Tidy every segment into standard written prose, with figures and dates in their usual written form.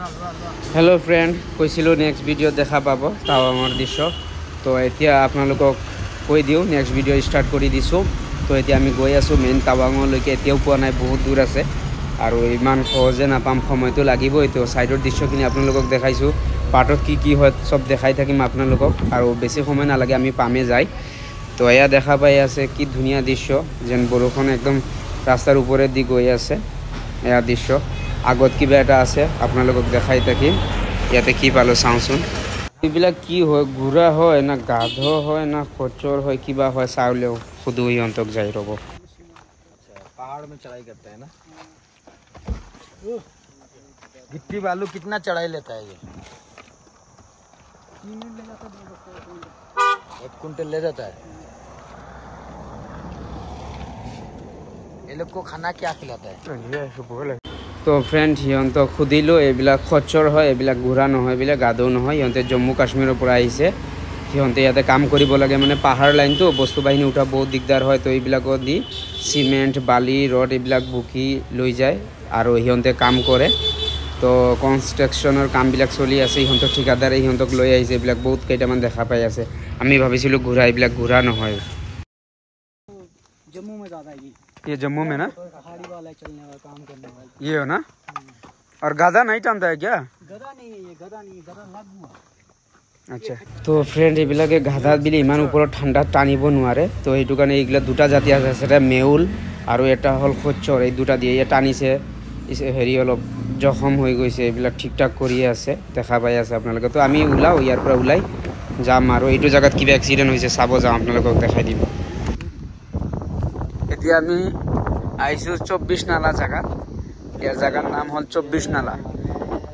hello friend কৈছিলো next video দেখা পাব টাৱাঙৰ দৃশ্য তো এতিয়া আপোনালোকক কৈ দিও নেক্সট ভিডিও স্টাर्ट কৰি দিছো তো এতিয়া আমি গৈ আছো মেইন টাৱাঙলৈকে এতিয়াও পোৱা নাই বহুত দূৰ আছে আৰু ইমান সহজে নাপাম সময়টো লাগিবই তো সাইডৰ দৃশ্যখিনি আপোনালোকক দেখাইছো পাটত কি হয় সব দেখাই থাকিম আপোনালোকক আৰু বেছি সময় নালাগে আমি পামে যাই তো এয়া দেখা পাই আছে কি ধুনিয়া দৃশ্য যেন বৰষুণ একদম ৰাস্তাৰ ওপৰে দি গৈ আছে এয়া দৃশ্য আগত কিবা এটা আছে আপোনালোকক দেখাই থাকিম ইয়াতে কি পালো চাওঁচোন এইবিলাক কি হয় গুৰা হয় না গাধ হয় না খচৰ হয় কিবা হয় চাউলেও খুদু ইহঁতক যাই ৰব पहाड़ में चढ़ाई करते हैं ना गिट्टी बालू कितना चढ़ाई लेता है ये 1 कुंटल ले जाता है ये लोग को खाना क्या खिलाता है तो फ्रेंड हिंतक खुदिलो एबिला खचर হয় এবিলা গুৰা নহয় এবিলা গাদৌ নহয় হিंते जम्मू काश्मीৰৰ পৰা আহিছে হিंते ইয়াতে কাম কৰিব লাগে মানে পাহাৰ লাইন তো বস্তু বাহিনী উঠা বহুত দিগদাৰ হয় তো এইবিলাকত দি সিমেন্ট বালি ৰড এইবিলাক বুকি লৈ যায় আৰু হিंते কাম কৰে তো কনস্ট্ৰাকশনৰ কামবিলাক চলি আছে হিंतক ঠিকাদাৰে হিंतক লৈ আহিছে এইবিলাক বহুত কেইটামান দেখা পাই আছে আমি ভাবিছিলো গুৰা এইবিলাক গুৰা নহয় जम्मू में ज्यादा ये जम्मू में ना पहाड़ी वाला चलने वाला काम करने वाला ये हो ना और गाधा नहीं टानता है क्या गधा नहीं है ये गधा नहीं गधा लागू আচ্ছা তো ফ্রেন্ড এবিলাকে গাধাত বিলি ইমান ওপৰত ঠাণ্ডা টানিব নোৱাৰে তো এইটো কাৰণে এইগলা দুটা জাতি আছে সেটা মেউল আৰু এটা হল খচ্চৰ এই দুটা দিয়ে টানিছে হেৰি অলপ জখম হৈ গৈছে এইবিলাক ঠিকঠাক কৰি আছে দেখা পাই আছে আপোনালোকে তো আমি উলাও ইয়াৰ পৰা উলাই যাম আৰু এইটো জায়গাত কিবা এক্সিডেন্ট হৈছে চাব যাম আপোনালোকক দেখাই দিব এতিয়া আমি আইছো 24 নালা জায়গা ইয়াৰ জায়গাৰ নাম হল 24 নালা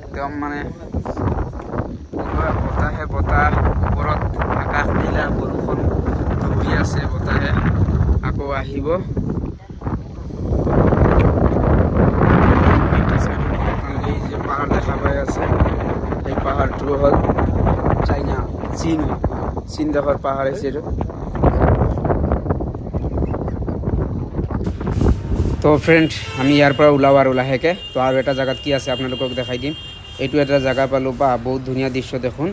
একদম মানে বতাহে বতাহ ওপৰত আকাশ নীলা বৰষুণ ধৰি আছে বতাহে আকৌ আহিব এই যে পাহাৰ দেখা পাই আছে এই পাহাৰটো হল চাইনা চীন দেশৰ পাহাৰ আছে এইটো তো ফ্ৰেন্ড আমি ইয়াৰ পৰা ওলাও আৰু লাহেকে তো আৰু এটা জায়গাত কি আছে আপোনালোকক দেখাই দিম এইটো এটা জায়গা পালো বা বহুত ধুনিয়া দৃশ্য দেখুন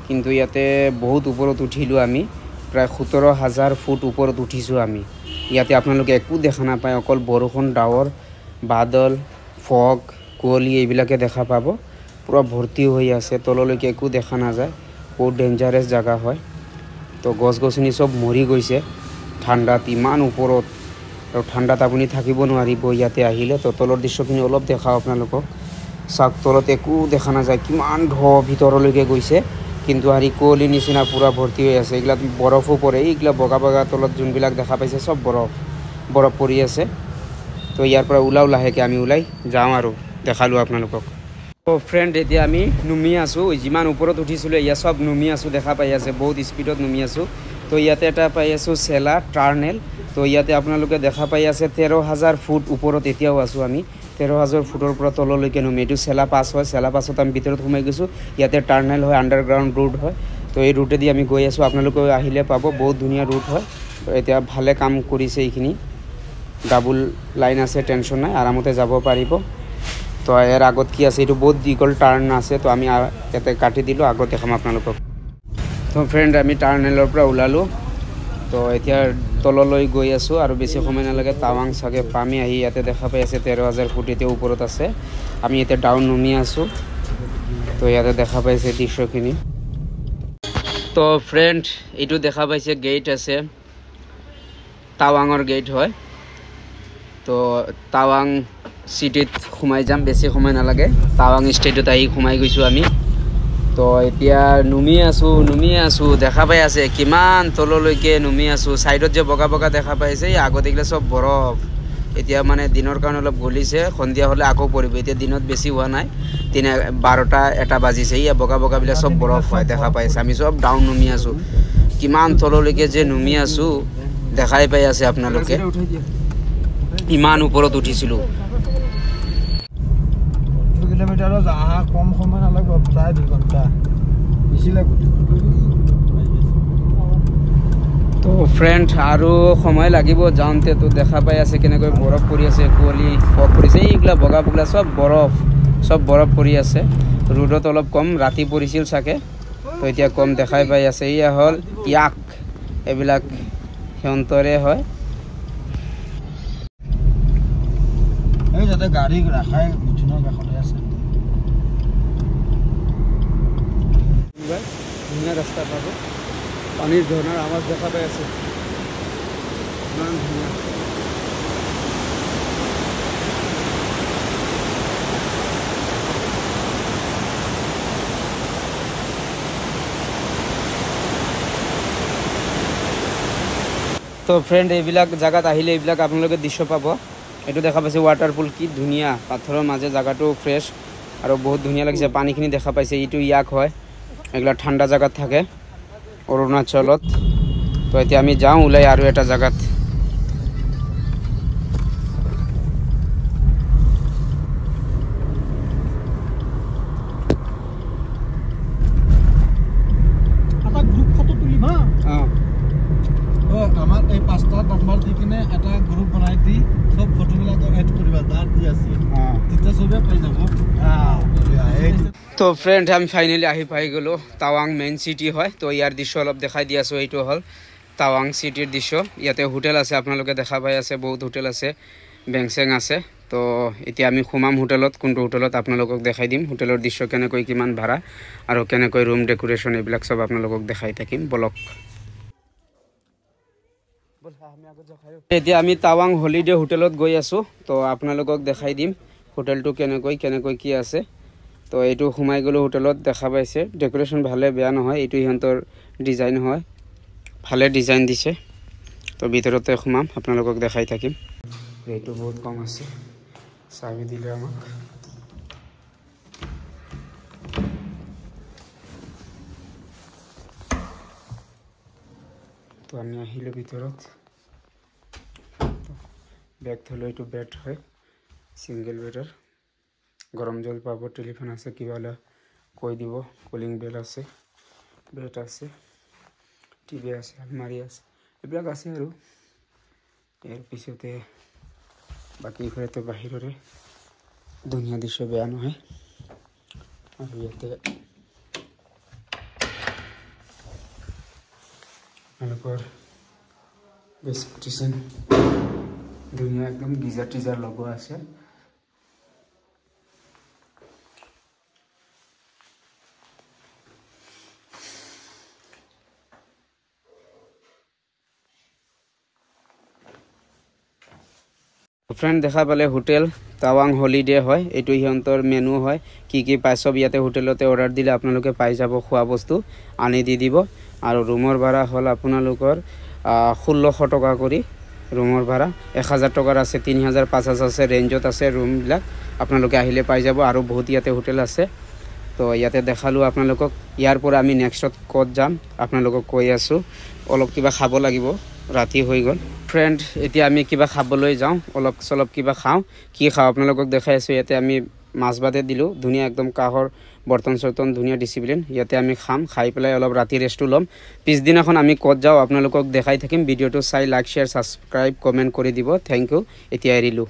কিন্তু ইয়াতে বহুত ওপৰত উঠিলো আমি প্ৰায় 17000 ফুট ওপৰত উঠিছো আমি ইয়াতে আপোনালোকে একো দেখা নাপায় অকল বৰষুণ ডাৱৰ বাদল ফগ কুঁৱলী এইবিলাকে দেখা পাব পুৰা ভৰ্তি হৈ আছে তললৈকে একো দেখা নাযায় বহুত ডেঞ্জাৰাছ জায়গা হয় তো গছ গছনি সব মৰি গৈছে ঠাণ্ডাত ইমান ওপৰত আৰু ঠাণ্ডাত আপুনি থাকিব নোৱাৰিব ইয়াতে আহিলে তো তলৰ দৃশ্যখিনি অলপ দেখাও আপোনালোকক সাক তলত একো দেখা নাযায় কিমান ভিতৰলৈকে গৈছে কিন্তু হাৰি কোলি নিচিনা পুৰা ভৰ্তি হৈ আছে এইগলা বৰফো পৰে এইগলা বগা বগা তলত যোনবিলাক দেখা পাইছে সব বৰফ পৰি আছে তো ইয়াৰ পৰা উলাও লাহেকে আমি উলাই যাওঁ আৰু দেখালো আপোনালোকক তো ফ্ৰেন্ড এতিয়া আমি নুমি আছো যিমান ওপৰত উঠিছিলো ইয়া সব নুমি আছো দেখা পাই আছে বহুত স্পিডত নুমি আছো তো ইয়াতে এটা পাই আছো সেলা টাৰ্নেল তো ইয়াতে আপোনালোকে দেখা পাই আছে 13000 ফুট ওপৰত এতিয়াও আছো আমি 13000 ফুটৰ পৰা তললৈকে নুমি এটো সেলা পাস হয় সেলা পাছত আমি ভিতৰত সোমাই গৈছো ইয়াতে টাৰ্নেল হয় আন্ডাৰগ্ৰাউণ্ড ৰুট হয় তো এই ৰুটে দি আমি গৈ আছো আপোনালোকে আহিলে পাব বহুত ধুনিয়া ৰুট হয় তো এতিয়া ভালে কাম কৰিছে এইখিনি ডাবল লাইন আছে টেনশন নাই আৰামতে যাব পাৰিব তো এৰ আগত কি আছে এটো বহুত দীঘল টাৰ্ণ আছে তো আমি ইয়াতে কাটি দিলো আগত দেখাম আপোনালোকক তো ফ্রেন্ড আমি টাৰ্নেলৰ পৰা উলালো তো এতিয়া তললৈ গৈ আছো আৰু বেছি সময় নালাগে টাৱাং সাগে পামি আহি ইয়াতে দেখা পাই আছে 13000 ফুট এতে ওপৰত আছে আমি এতে ডাউন নুমি আছো তো ইয়াতে দেখা পাইছে দৃশ্যখিনি তো ফ্রেন্ড এটো দেখা পাইছে গেট আছে টাৱাঙৰ গেট হয় তো টাৱাং সিটিত ঘুমাই যাম বেছি সময় নালাগে টাৱাং ষ্টেটত আহি ঘুমাই গৈছো আমি তো এতিয়া নুমি আছো দেখা পাই আছে কিমান তললৈকে নুমি আছো সাইডত যে বগা বগা দেখা পাইছে এই আগত এগুলা সব বৰফ এতিয়া মানে দিনৰ কাৰণে অলপ গলিছে সন্ধিয়া হলে আকৌ পৰিব এতিয়া দিনত বেছি হোৱা নাই 12টা 1টা বাজিছে এই বগা বগা বিলা সব বৰফ হয় দেখা পাইছে আমি সব ডাউন নুমি আছো কিমান তললৈকে যে নুমি আছো দেখাই পাই আছে আপোনালোকে ইমান ওপৰত উঠিছিলো কিলোমিটাৰৰ আহা কম সময় নালাগে প্ৰায় 2 ঘণ্টা বেছি লাগে তো ফ্ৰেন্ড আৰু সময় লাগিব যাওঁতে তো দেখা পাই আছে কেনেকৈ বৰফ পৰি আছে কুঁৱলী ফগ পৰিছে এইগুলা বগা বগা সব বৰফ পৰি আছে ৰোডত অলপ কম ৰাতি পৰিছিল চাগে তো এতিয়া কম দেখাই পাই আছে ইয়া হ'ল ইয়াক এইবিলাক সিহঁতৰে হয় এই যাতে গাড়ী ৰাখাই মুঠিনৰ কাষতে আছে ধুনীয়া ৰাস্তা পাব পানীৰ ঝৰ্ণাৰ আৱাজ দেখা পাই আছে ইমান ধুনীয়া তো ফ্ৰেণ্ড এইবিলাক জাগাত আহিলে এইবিলাক আপোনালোকে দৃশ্য পাব এইটো দেখা পাইছে ৱাটাৰপুল কি ধুনীয়া পাথৰৰ মাজে জাগাটো ফ্ৰেছ আৰু বহুত ধুনীয়া লাগিছে পানীখিনি দেখা পাইছে এইটো ইয়াক হয় এগুলা ঠাণ্ডা জাগাত থাকে অৰুণাচলত তো এতিয়া আমি যাওঁ ওলাই আৰু এটা জাগাত आता ग्रुप फोटो तुली हां আমাৰ এই 5টা নম্বৰ দি কিনে এটা গ্ৰুপ বনাই দি সব ফটোবিলাক এড কৰিবা তাত দি আছে তেতিয়া সবে পাই যাব তো ফ্ৰেণ্ড আমি ফাইনেলি আহি পাই গ'লো টাৱাং মেইন চিটি হয় তো ইয়াৰ দৃশ্য অলপ দেখাই দি আছোঁ এইটো হ'ল টাৱাং চিটিৰ দৃশ্য ইয়াতে হোটেল আছে আপোনালোকে দেখা পাই আছে বহুত হোটেল আছে বেংচেং আছে তো এতিয়া আমি সোমাম হোটেলত কোনটো হোটেলত আপোনালোকক দেখাই দিম হোটেলৰ দৃশ্য কেনেকৈ কিমান ভাড়া আৰু কেনেকৈ ৰুম ডেকোৰেশ্যন এইবিলাক সব আপোনালোকক দেখাই থাকিম বলক এতিয়া আমি টাৱাং হলিডে হোটেলত গৈ আছোঁ তো আপোনালোকক দেখাই দিম হোটেলটো কেনেকৈ কি আছে তো এইটো সোমাই গ'লো হোটেলত দেখা পাইছে ডেকোৰেশ্যন ভালে বেয়া নহয় এইটো সিহঁতৰ ডিজাইন হয় ভালে ডিজাইন দিছে তো ভিতৰতে সোমাম আপোনালোকক দেখাই থাকিম ৰেটটো বহুত কম আছে চাবি দিলে আমাক তো আমি আহিলোঁ ভিতৰত বেগ থ'লো এইটো বেড হয় সিঙ্গেল বেডৰ গৰম জল পাব টেলিফোন আছে কিবা কৈ দিব কুলিং বেল আছে বেড আছে টিভি আছে আলমাৰি আছে এইবিলাক আছে আৰু ইয়াৰ পিছতে বাকী ঘৰতে বাহিৰৰে ধুনীয়া দৃশ্য বেয়া নহয় আৰু ইয়াতে আপোনালোকৰ বেষ্ট কিচেন ধুনীয়া একদম গিজাৰ টিজাৰ লগোৱা আছে ফ্ৰেণ্ড দেখা পালে হোটেল টাৱাং হলিডে হয় এইটো সিহঁতৰ মেনু হয় কি পাই সব ইয়াতে হোটেলতে অৰ্ডাৰ দিলে আপোনালোকে পাই যাব খোৱা বস্তু আনি দি দিব আৰু ৰুমৰ ভাড়া হ'ল আপোনালোকৰ 1600 টকা কৰি ৰুমৰ ভাড়া 1000 টকাৰ আছে 3000 5000 আছে ৰেঞ্জত আছে ৰুমবিলাক আপোনালোকে আহিলে পাই যাব আৰু বহুত ইয়াতে হোটেল আছে তো ইয়াতে দেখালোঁ আপোনালোকক ইয়াৰ পৰা আমি নেক্সটত ক'ত যাম আপোনালোকক কৈ আছোঁ অলপ কিবা খাব লাগিব ৰাতি হৈ গ'ল ফ্ৰেণ্ড এতিয়া আমি কিবা খাবলৈ যাওঁ অলপ চলপ কিবা খাওঁ কি খাওঁ আপোনালোকক দেখাই আছোঁ ইয়াতে আমি মাছ ভাতে দিলোঁ ধুনীয়া একদম কাঁহৰ বৰ্তন চৰ্তন ধুনীয়া ডিচিপ্লিন ইয়াতে আমি খাই পেলাই অলপ ৰাতি ৰেষ্টটো ল'ম পিছদিনাখন আমি ক'ত যাওঁ আপোনালোকক দেখাই থাকিম ভিডিঅ'টো চাই লাইক শ্বেয়াৰ ছাবস্ক্ৰাইব কমেণ্ট কৰি দিব থেংক ইউ এতিয়া এৰিলোঁ